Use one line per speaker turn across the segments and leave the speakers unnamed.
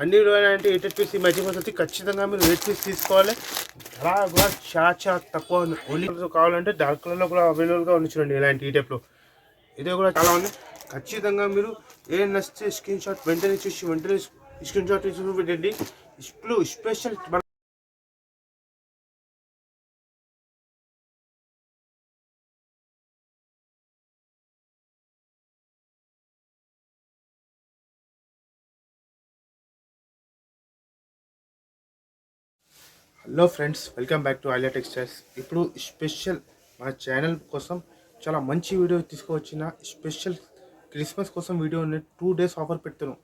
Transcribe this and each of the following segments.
అన్నిలో అంటే 8 piece matching వస్తుంది. ఖచ్చితంగా మీరు 8 పీస్ తీసుకోవాలి. ధర కూడా చాలా చాలా తక్కువ ఉంది. ఓన్లీ కావాలంటే డార్క్ కలర్లో కూడా అవైలబుల్గా ఉంది చూడండి. ఇలాంటి ఈ టైప్లో ఇదే కూడా చాలా ఉంది. ఖచ్చితంగా మీరు ఏ నచ్చితే స్క్రీన్ షాట్ వెంటనే చూసి వెంటనే స్క్రీన్ షాట్ తీసి పెట్టండి. ఇప్పుడు special hello friends, welcome back to Alia textiles. ఇప్పుడు స్పెషల్ మా ఛానల్ కోసం చాలా మంచి వీడియో తీసుకువచ్చిన స్పెషల్ క్రిస్మస్ కోసం వీడియో 2 days ఆఫర్ పెడుతున్నాం.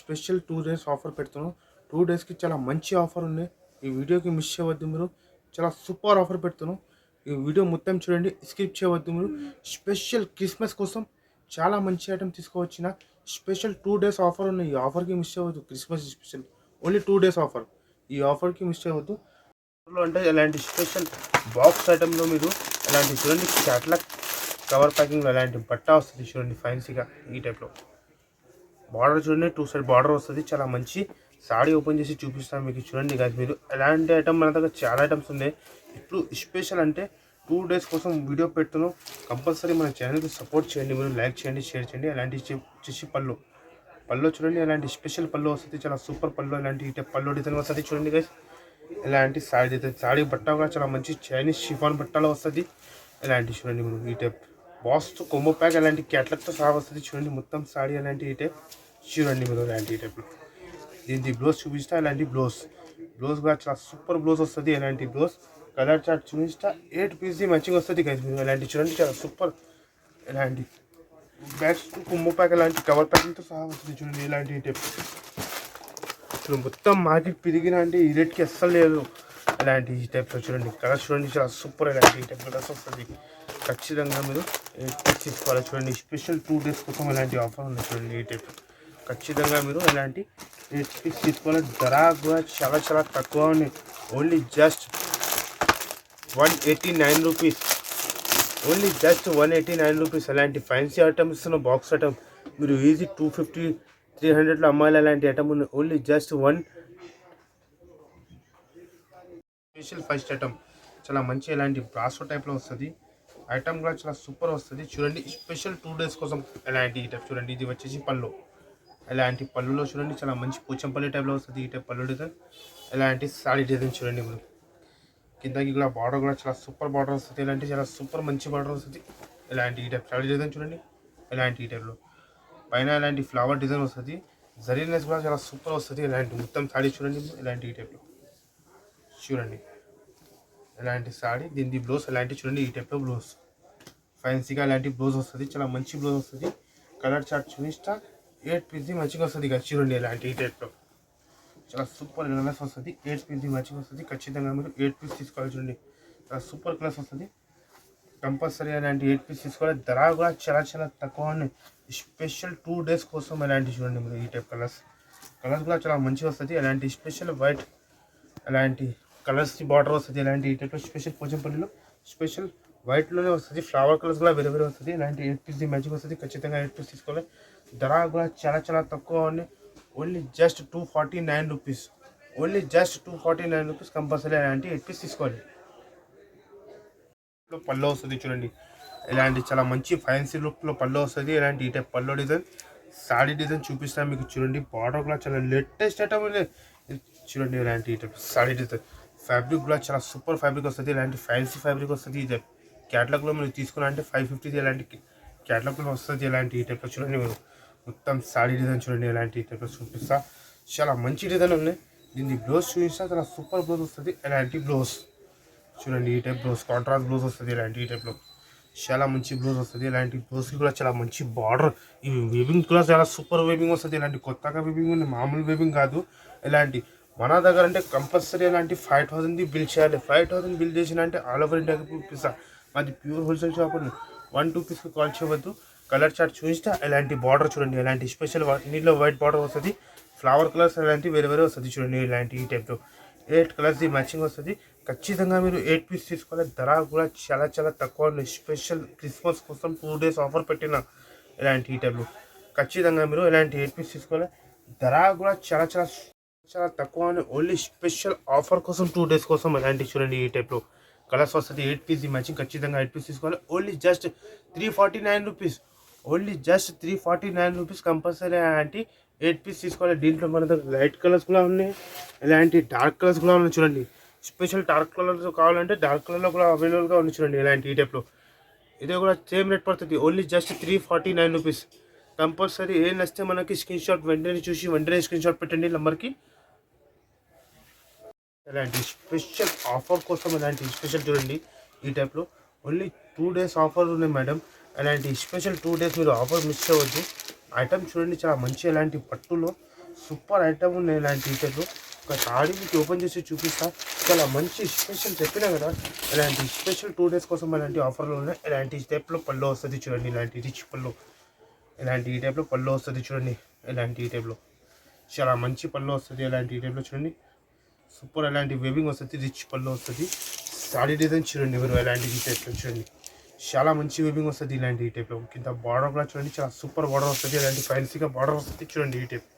స్పెషల్ 2 days ఆఫర్ పెడుతున్నాం. 2 daysకి చాలా మంచి ఆఫర్ ఉంది. ఈ వీడియోకి మిస్ చేయవద్దు. మీరు చాలా సూపర్ ఆఫర్ పెడుతున్నాం. ఈ వీడియో మొత్తం చూడండి, స్కిప్ చేయవద్దు. మీరు స్పెషల్ క్రిస్మస్ కోసం చాలా మంచి ఐటమ్ తీసుకువచ్చిన స్పెషల్ 2 days ఆఫర్ ఉన్నాయి. ఈ ఆఫర్కి మిస్ చేయవద్దు. Christmas special only 2 days offer. ఈ ఆఫర్కి మిస్ చేయవద్దు. అంటే ఇలాంటి స్పెషల్ బాక్స్ ఐటెంలో మీరు ఇలాంటి చూడండి, క్యాట్లాగ్ కవర్ ప్యాకింగ్లో ఇలాంటి బట్ట వస్తుంది చూడండి, ఫ్యాన్సీగా ఈ టైప్లో. బార్డర్ చూడండి, 2 side బార్డర్ వస్తుంది. చాలా మంచి సాడీ ఓపెన్ చేసి చూపిస్తాను మీకు. చూడండి గాయస్, మీరు ఎలాంటి ఐటమ్ మన దగ్గర చాలా ఐటమ్స్ ఉన్నాయి. ఇప్పుడు స్పెషల్ అంటే 2 days కోసం వీడియో పెడుతున్నాం. కంపల్సరీ మన ఛానల్కి సపోర్ట్ చేయండి. మీరు లైక్ చేయండి, షేర్ చేయండి. అలాంటి వచ్చేసి పళ్ళు చూడండి, ఇలాంటి స్పెషల్ పళ్ళు వస్తుంది. చాలా సూపర్ పళ్ళు. ఇలాంటి ఈ టైప్ పళ్ళు డిజైన్ వస్తుంది చూడండి గైస్. ఇలాంటి సాడీ అయితే సాడీ బట్ట కూడా చాలా మంచి చైనీస్ షిఫాన్ బట్టలో వస్తుంది. ఇలాంటి చూడండి మీరు ఈ టైప్ బాక్స్ కొమ్మో ప్యాక్ ఇలాంటి క్యాట్లాగ్తో సహా వస్తుంది చూడండి. మొత్తం సాడీ అలాంటి ఈ టైప్ చూడండి మీరు. ఇలాంటి ఈ టైప్లో దీనికి బ్లౌజ్ చూపిస్తా. ఇలాంటి బ్లౌజ్ కూడా చాలా సూపర్ బ్లౌజ్ వస్తుంది. ఇలాంటి బ్లౌజ్ కలర్ చార్ట్ చూపిస్తా. 8 పీస్ మ్యాచింగ్ వస్తుంది గైస్. మీరు ఇలాంటి చూడండి, చాలా సూపర్. ఇలాంటి బ్యాగ్స్ కొమ్మో ప్యాక్ ఇలాంటి కవర్ ప్యాకింగ్తో సహా వస్తుంది చూడండి. ఇలాంటి ఈ టైప్ చూడండి. మొత్తం మార్కెట్ పెరిగిన అంటే ఈ రేట్కి అస్సలు లేదు. ఇలాంటి ఈ టైప్లో చూడండి, కలర్స్ చూడండి, చాలా సూపర్. ఇలాంటి ఈ టైప్ కలర్స్ వస్తుంది. ఖచ్చితంగా మీరు తీసుకోవాలి చూడండి. స్పెషల్ 2 days కోసం ఇలాంటి ఆఫర్ ఉంది చూడండి. ఈ టైప్ ఖచ్చితంగా మీరు ఇలాంటి 8 pieces తీసుకోవాలి. ధర కూడా చాలా చాలా తక్కువ ఉంది. Only just 189 rupees. Only just 189 rupees. అలాంటి ఫ్యాన్సీ ఐటమ్ ఇస్తున్న బాక్స్ ఐటమ్ మీరు ఈజీ 250 300లో అమ్మాయిలు. అలాంటి ఐటమ్ ఉంది. Only just 1 special first item చాలా మంచి ఇలాంటి బ్రాసో టైప్లో వస్తుంది. ఐటమ్ కూడా చాలా సూపర్ వస్తుంది చూడండి. స్పెషల్ 2 days కోసం ఇలాంటి ఈ టైప్ చూడండి. ఇది వచ్చేసి పళ్ళు. ఇలాంటి పళ్ళులో చూడండి, చాలా మంచి పోచంపల్లి టైప్లో వస్తుంది ఈ టైప్ పళ్ళు డిజైన్. ఇలాంటి సాడీ డిజైన్ చూడండి మీరు. కిందకి కూడా బార్డర్ కూడా చాలా సూపర్ బార్డర్ వస్తుంది. ఇలాంటి చాలా సూపర్ మంచి బార్డర్ వస్తుంది. ఇలాంటి ఈ టైప్ సాడీ డిజైన్ చూడండి. ఇలాంటి ఈ టైప్లో పైన ఇలాంటి ఫ్లవర్ డిజైన్ వస్తుంది. జరీనెస్ కూడా చాలా సూపర్ వస్తుంది. ఇలాంటి మొత్తం సాడీ చూడండి. ఇలాంటి ఈ టైప్లో చూడండి. ఇలాంటి సాడీ దీని బ్లౌజ్ ఇలాంటి చూడండి. ఈ టైప్లో బ్లౌజ్ ఫ్యాన్సీగా ఇలాంటి బ్లౌజ్ వస్తుంది. చాలా మంచి బ్లౌజ్ వస్తుంది. కలర్ చార్ట్ చూపిస్తా. 8 pieces మంచిగా వస్తుంది ఇక చూడండి. ఇలాంటి ఈ టైప్లో చాలా సూపర్ కలర్స్ వస్తుంది. 8 pieces మంచిగా వస్తుంది. ఖచ్చితంగా మీరు 8 pieces తీసుకోవాలి చూడండి. చాలా సూపర్ కలర్స్ వస్తుంది. కంపల్సరీ అలాంటి 8 pieces తీసుకోవాలి. ధర కూడా చాలా చాలా తక్కువ ఉన్నాయి. స్పెషల్ 2 days కోసం ఇలాంటి చూడండి మీరు. ఈ టైప్ కలర్స్ కూడా చాలా మంచిగా వస్తుంది. అలాంటి స్పెషల్ వైట్ అలాంటి కలర్స్ బార్డర్ వస్తుంది. ఇలాంటి ఈ టైప్లో స్పెషల్ పోచంపల్లిలో స్పెషల్ వైట్లోనే వస్తుంది. ఫ్లవర్ కలర్స్ కూడా వేరే వేరే వస్తుంది. ఇలాంటి 8 pieces మ్యాచింగ్ వస్తుంది. ఖచ్చితంగా 8 pieces తీసుకోవాలి. ధర కూడా చాలా చాలా తక్కువ ఉన్నాయి. Only just 249 rupees. Only just 249 rupees. Compulsory అలాంటి 8 pieces తీసుకోవాలి. పళ్ళు వస్తుంది చూడండి. ఇలాంటి చాలా మంచి ఫ్యాన్సీ లుక్లో పళ్ళు వస్తుంది. ఇలాంటి ఈ టైప్ పళ్ళు డిజైన్ సాడీ డిజైన్ చూపిస్తాను మీకు చూడండి. బార్డర్ కూడా చాలా లేటెస్ట్ ఐటమ్ చూడండి. ఇలాంటి ఈ టైప్ సాడీ డిజైన్ ఫ్యాబ్రిక్ కూడా చాలా సూపర్ ఫ్యాబ్రిక్ వస్తుంది. ఇలాంటి ఫ్యాన్సీ ఫ్యాబ్రిక్ వస్తుంది. ఇది క్యాటలాగ్లో మీరు తీసుకున్నారంటే 550 ఇలాంటి క్యాటలాగ్లో వస్తుంది. ఇలాంటి ఈ టైప్లో చూడండి మీరు. మొత్తం సాడీ డిజైన్ చూడండి. ఇలాంటి ఈ టైప్లో చూపిస్తా. చాలా మంచి డిజైన్ ఉన్నాయి. దీన్ని బ్లౌజ్ చూపిస్తా. చాలా సూపర్ బ్లౌజ్ వస్తుంది. ఇలాంటి బ్లౌజ్ చూడండి. ఈ టైప్ బ్లౌజ్ కాంట్రాస్ట్ బ్లౌజ్ వస్తుంది. ఇలాంటి ఈ టైప్లో చాలా మంచి బ్లౌజ్ వస్తుంది. ఇలాంటి బ్లౌజ్కి కూడా చాలా మంచి బార్డర్. ఈ వేవింగ్ కూడా చాలా సూపర్ వేవింగ్ వస్తుంది. ఇలాంటి కొత్తగా వేవింగ్ ఉంది, మామూలు వేవింగ్ కాదు. ఇలాంటి మన దగ్గర అంటే కంపల్సరీ ఇలాంటి 5000 బిల్ చేయాలి. 5000 బిల్ చేసిన అంటే ఆల్ ఓవర్ ఇండియాకి పంపిస్తా. మాది pure wholesale shop. 1-2 pieces call చేయవద్దు. కలర్ చార్ట్ చూపిస్తా. ఇలాంటి బార్డర్ చూడండి. ఇలాంటి స్పెషల్ నీళ్ళలో వైట్ బార్డర్ వస్తుంది. ఫ్లవర్ కలర్స్ ఇలాంటి వేరే వేరే వస్తుంది చూడండి. ఇలాంటి ఈ టైప్లో 8 కలర్స్ మ్యాచింగ్ వస్తుంది. ఖచ్చితంగా మీరు 8 pieces తీసుకోవాలి. ధర కూడా చాలా చాలా తక్కువ ఉంది. స్పెషల్ క్రిస్మస్ కోసం 2 days ఆఫర్ పెట్టిన ఇలాంటి ఈ టైప్లో ఖచ్చితంగా మీరు ఇలాంటి 8 pieces తీసుకోవాలి. ధర కూడా చాలా చాలా చాలా తక్కువ అని ఓన్లీ స్పెషల్ ఆఫర్ కోసం 2 days కోసం అలాంటి చూడండి. ఈ టైప్లో కలర్స్ వస్తుంది. 8 పీస్ మ్యాచింగ్ ఖచ్చితంగా 8 పీస్ తీసుకోవాలి. Only just 349 rupees. Only just 349 rupees compulsory అలాంటి 8 పీస్ తీసుకోవాలి. దీంట్లో మన దగ్గర లైట్ కలర్స్ కూడా ఉన్నాయి, ఇలాంటి డార్క్ కలర్స్ కూడా ఉన్నాయి చూడండి. స్పెషల్ డార్క్ కలర్స్ కావాలంటే డార్క్ కలర్లో కూడా అవైలబుల్గా ఉంది చూడండి. ఇలాంటి ఈ టైప్లో ఇది కూడా సేమ్ రేట్ పడుతుంది. Only just 349 rupees. కంపల్సరీ ఏం నచ్చితే మనకి స్క్రీన్ షాట్ వెంటనే చూసి వెంటనే స్క్రీన్ షాట్ పెట్టండి నెంబర్కి. ఇలాంటి స్పెషల్ ఆఫర్ కోసం ఇలాంటి స్పెషల్ చూడండి. ఈ టైప్లో ఓన్లీ 2 days ఆఫర్ ఉన్నాయి మేడం. అలాంటి స్పెషల్ 2 days మీరు ఆఫర్ మిస్ అవ్వద్దు. ఐటమ్ చూడండి చాలా మంచి ఇలాంటి పట్టులో సూపర్ ఐటమ్ ఉన్నాయి. ఇలాంటి ఈ టైప్లో ఒక సారీ మీకు ఓపెన్ చేసి చూపిస్తా. చాలా మంచి స్పెషల్ చెప్పినా కదా. ఇలాంటి స్పెషల్ 2 days కోసం ఇలాంటి ఆఫర్లు ఉన్నాయి. ఇలాంటి టైప్లో పళ్ళు వస్తుంది చూడండి. ఇలాంటి రిచ్ పళ్ళు, ఇలాంటి ఈ టైప్లో పళ్ళు వస్తుంది చూడండి. ఇలాంటి ఈ టైప్లో చాలా మంచి పళ్ళు వస్తుంది. ఇలాంటి ఈ టైప్లో చూడండి సూపర్. ఇలాంటి వేవింగ్ వస్తుంది, రిచ్ పళ్ళు వస్తుంది. సారీ డిజైన్ చూడండి మీరు ఇలాంటి ఈ టైప్లో చూడండి చాలా మంచి వేవింగ్ వస్తుంది. ఇలాంటి ఈ టైప్లో కింద బార్డర్ కూడా చూడండి చాలా సూపర్ బార్డర్ వస్తుంది. ఇలాంటి ఫ్యాన్సీగా బార్డర్ వస్తుంది చూడండి. ఈ టైప్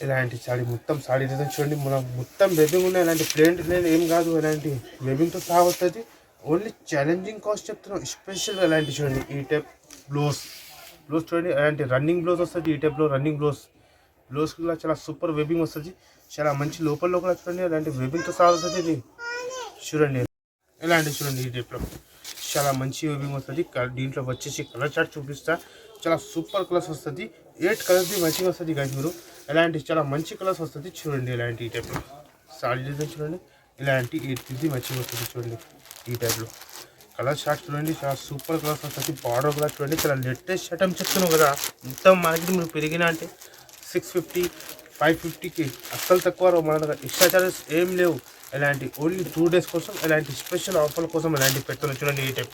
ఇలాంటి సారీ మొత్తం సారీ డిజైన్ చూడండి. మనం మొత్తం వేవింగ్ ఉన్నాయి. ఇలాంటి ప్లేన్ డిజైన్ ఏం కాదు, ఇలాంటి వేవింగ్తో సహా వస్తుంది. ఓన్లీ ఛాలెంజింగ్ కాస్ట్ చెప్తున్నాం. స్పెషల్ ఇలాంటి చూడండి. ఈ టైప్ బ్లౌజ్ చూడండి. అలాంటి రన్నింగ్ బ్లౌజ్ వస్తుంది. ఈ టైప్లో రన్నింగ్ బ్లౌజ్ కూడా చాలా సూపర్ వేవింగ్ వస్తుంది. చాలా మంచి లోపల కూడా చూడండి. అలాంటి వేవింగ్తో సహా వస్తుంది. ఇది చూడండి ఇలాంటి చూడండి. ఈ టైప్లో చాలా మంచి వేవింగ్ వస్తుంది. దీంట్లో వచ్చేసి కలర్ చార్ట్ చూపిస్తా. చాలా సూపర్ కలర్స్ వస్తుంది. 8 కలర్స్ మంచిగా వస్తుంది గాయస్. మీరు ఇలాంటి చాలా మంచి కలర్స్ వస్తుంది చూడండి. ఇలాంటి ఈ టైప్లో సారీ డిజైన్ చూడండి. ఇలాంటి 8 పీస్ మంచిగా వస్తుంది చూడండి. ఈ టైప్లో కలర్ షార్ట్ చూడండి. చాలా సూపర్ కలర్స్ వస్తుంది. బార్డర్ కూడా చూడండి. చాలా లేటెస్ట్ ఐటమ్ చెప్తున్నావు కదా. మొత్తం మార్కెట్ మీరు పెరిగినా అంటే 650 550కి అస్సలు తక్కువ. మన దగ్గర ఎక్స్ట్రా చార్జెస్ ఏం లేవు. ఇలాంటి ఓన్లీ 2 days కోసం ఇలాంటి స్పెషల్ ఆఫర్ల కోసం ఇలాంటి పెడుతున్నాం చూడండి. ఈ టైప్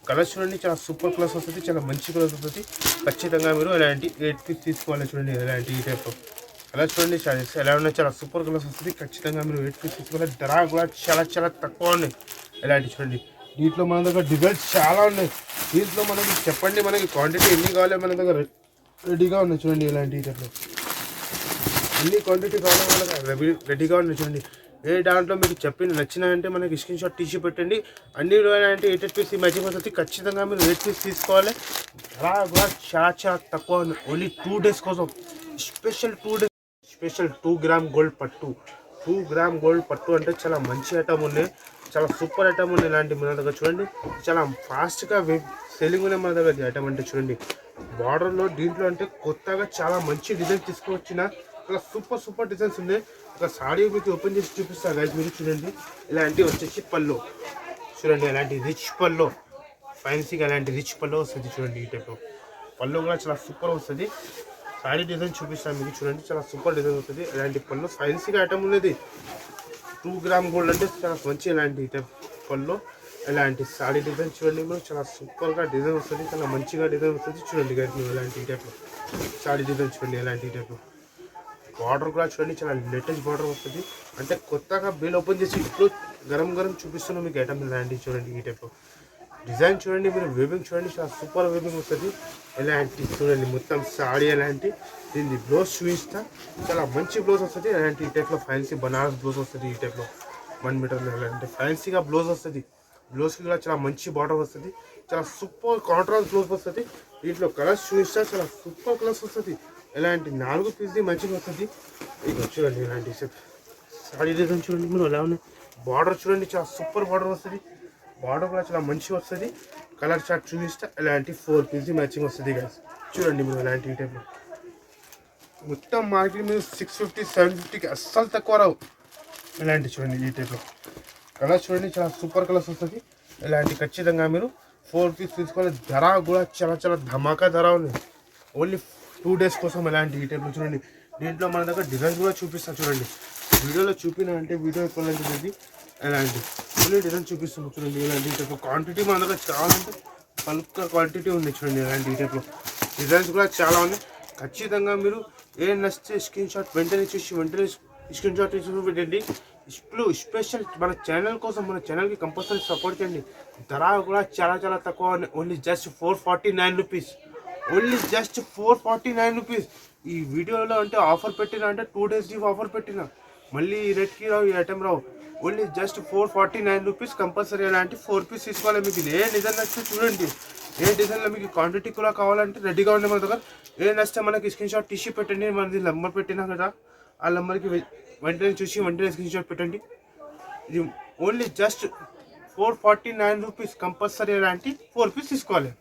కలర్స్ చూడండి. చాలా సూపర్ కలర్స్ వస్తుంది. చాలా మంచి కలర్స్ వస్తుంది. ఖచ్చితంగా మీరు ఇలాంటి 8 పీస్ తీసుకోవాలి చూడండి. ఇలాంటి ఈ టైప్ కలర్స్ చూడండి. చార్జెస్ ఎలా ఉన్నాయి. చాలా సూపర్ కలర్స్ వస్తుంది. ఖచ్చితంగా మీరు 8 పీస్ తీసుకోవాలి. ధర కూడా చాలా చాలా తక్కువ ఉన్నాయి. ఇలాంటి చూడండి. దీంట్లో మన దగ్గర డిజైన్స్ చాలా ఉన్నాయి. దీంట్లో మనకి చెప్పండి మనకి క్వాంటిటీ ఎన్ని కావాలి మన దగ్గర రెడీగా ఉన్నాయి చూడండి. ఇలాంటి ఈ టైప్లో ఎన్ని క్వాంటిటీ కావాలి మనకు రెడీగా ఉన్నాయి చూడండి. ఏ దాంట్లో మీకు చెప్పిన నచ్చినాయంటే మనకి స్క్రీన్ షాట్ తీసి పెట్టండి. అన్ని అంటే 8 పీస్ మ్యాచింగ్ వస్తుంది. ఖచ్చితంగా మీరు 8 పీస్ తీసుకోవాలి. ధర కూడా చాలా చాలా తక్కువ. ఓన్లీ 2 days కోసం special 2 days special 2 gram gold పట్టు. 2 గ్రామ్ గోల్డ్ పట్టు అంటే చాలా మంచి ఐటమ్ ఉన్నాయి. చాలా సూపర్ ఐటమ్ ఉన్నాయి. ఇలాంటి మన దగ్గర చూడండి. చాలా ఫాస్ట్గా సెల్లింగ్ ఉన్నాయి మన దగ్గర. ఐటమ్ అంటే చూడండి బార్డర్లో దీంట్లో అంటే కొత్తగా చాలా మంచి డిజైన్ తీసుకువచ్చిన చాలా సూపర్ డిజైన్స్ ఉన్నాయి. ఒక సారీ మీకు ఓపెన్ చేసి చూపిస్తాను గైస్. మీరు చూడండి. ఇలాంటి వచ్చేసి పళ్ళు చూడండి. ఇలాంటి రిచ్ పళ్ళు ఫ్యాన్సీగా ఇలాంటి రిచ్ పళ్ళు వస్తుంది చూడండి. ఈ టైప్లో పళ్ళు కూడా చాలా సూపర్ వస్తుంది. సారీ డిజైన్ చూపిస్తాను మీకు చూడండి. చాలా సూపర్ డిజైన్ వస్తుంది. ఇలాంటి పళ్ళు ఫ్యాన్సీగా ఐటమ్ ఉన్నది. 2 గ్రామ్ గోల్డ్ అంటే చాలా మంచి ఇలాంటి టైప్ పళ్ళు. ఇలాంటి సారీ డిజైన్ చూడండి. మీరు చాలా సూపర్గా డిజైన్ వస్తుంది. చాలా మంచిగా డిజైన్ వస్తుంది చూడండి గైస్. మీరు ఇలాంటి టైప్లో సారీ డిజైన్ చూడండి. ఇలాంటి టైప్లో బార్డర్ కూడా చూడండి. చాలా లేటెస్ట్ బార్డర్ వస్తుంది. అంటే కొత్తగా బిల్ ఓపెన్ చేసి ఇప్పుడు గరం చూపిస్తున్నాం మీకు ఐటమ్. ఇలాంటి చూడండి. ఈ టైప్లో డిజైన్ చూడండి. మీరు వేవింగ్ చూడండి. చాలా సూపర్ వేవింగ్ వస్తుంది. ఇలాంటి చూడండి మొత్తం సారీ. ఇలాంటి దీన్ని బ్లౌజ్ చూపిస్తా. చాలా మంచి బ్లౌజ్ వస్తుంది. ఇలాంటి ఈ టైప్లో ఫ్యాన్సీ బనారస్ బ్లౌజ్ వస్తుంది. ఈ టైప్లో 1 మీటర్లో ఇలాంటి ఫ్యాన్సీగా బ్లౌజ్ వస్తుంది. బ్లౌజ్కి కూడా చాలా మంచి బార్డర్ వస్తుంది. చాలా సూపర్ కాంట్రాస్ట్ బ్లౌజ్ వస్తుంది. దీంట్లో కలర్స్ చూపిస్తా. చాలా సూపర్ కలర్స్ వస్తుంది. ఇలాంటి 4 పీస్ది మంచిగా వస్తుంది. ఇక చూడండి. ఇలాంటి సారీ డిజైన్ చూడండి. మీరు ఎలా ఉన్నాయి. బార్డర్ చూడండి. చాలా సూపర్ బార్డర్ వస్తుంది. బార్డర్ కూడా చాలా మంచిగా వస్తుంది. కలర్ చార్ట్ చూపిస్తా. ఇలాంటి 4 పీస్ది మ్యాచింగ్ వస్తుంది గైస్. చూడండి మీరు ఇలాంటి టైప్లో మొత్తం మార్కెట్ మీరు 650 750కి అస్సలు తక్కువ రావు. ఇలాంటి చూడండి. ఈ టైప్లో కలర్స్ చూడండి. చాలా సూపర్ కలర్స్ వస్తుంది. ఇలాంటి ఖచ్చితంగా మీరు 4 పీస్ తీసుకోవాలి. ధర కూడా చాలా చాలా ధమాకా ధర ఉంది. ఓన్లీ 2 days కోసం ఇలాంటి ఈ టైప్లో చూడండి. దీంట్లో మన దగ్గర డిజైన్ కూడా చూపిస్తాను చూడండి. వీడియోలో చూపిన అంటే వీడియో ఎక్కువ ఇలాంటి ఓన్లీ డిజైన్ చూపిస్తున్నాం చూడండి. ఇలాంటి టైప్ క్వాంటిటీ మన దగ్గర కావాలంటే బల్క్ క్వాంటిటీ ఉంది చూడండి. ఇలాంటి ఈ టైప్లో డిజైన్స్ కూడా చాలా ఉన్నాయి. ఖచ్చితంగా మీరు ఏ నచ్చితే స్క్రీన్ షాట్ వెంటనే చూసి వెంటనే స్క్రీన్ షాట్ తీసి పెట్టండి. ఇప్పుడు స్పెషల్ మన ఛానల్ కోసం మన ఛానల్కి కంపల్సరీ సపోర్ట్ చేయండి. ధర కూడా చాలా చాలా తక్కువ. Only just 449 rupees. Only just 449 rupees. ఈ వీడియోలో అంటే ఆఫర్ పెట్టిన అంటే 2 days లీవ్ ఆఫర్ పెట్టిన, మళ్ళీ ఈ రేట్కి రావు, ఈ ఐటమ్ రావు. Only just 449 rupees. కంపల్సరీ అలాంటి 4 పీస్ తీసుకోవాలి. మీకు ఇది ఏ డిజైన్ నచ్చితే చూడండి, ఏ డిజైన్లో మీకు క్వాంటిటీ కూడా కావాలంటే రెడీగా ఉండే మన దగ్గర. ఏ నచ్చితే మనకి స్క్రీన్ షాట్ తీసి పెట్టండి. మనది నెంబర్ పెట్టినా కదా, ఆ నెంబర్కి వెంటనే చూసి వెంటనే స్క్రీన్ షాట్ పెట్టండి. ఇది ఓన్లీ జస్ట్ 449 రూపీస్. కంపల్సరీ అలాంటి 4 పీస్ తీసుకోవాలి.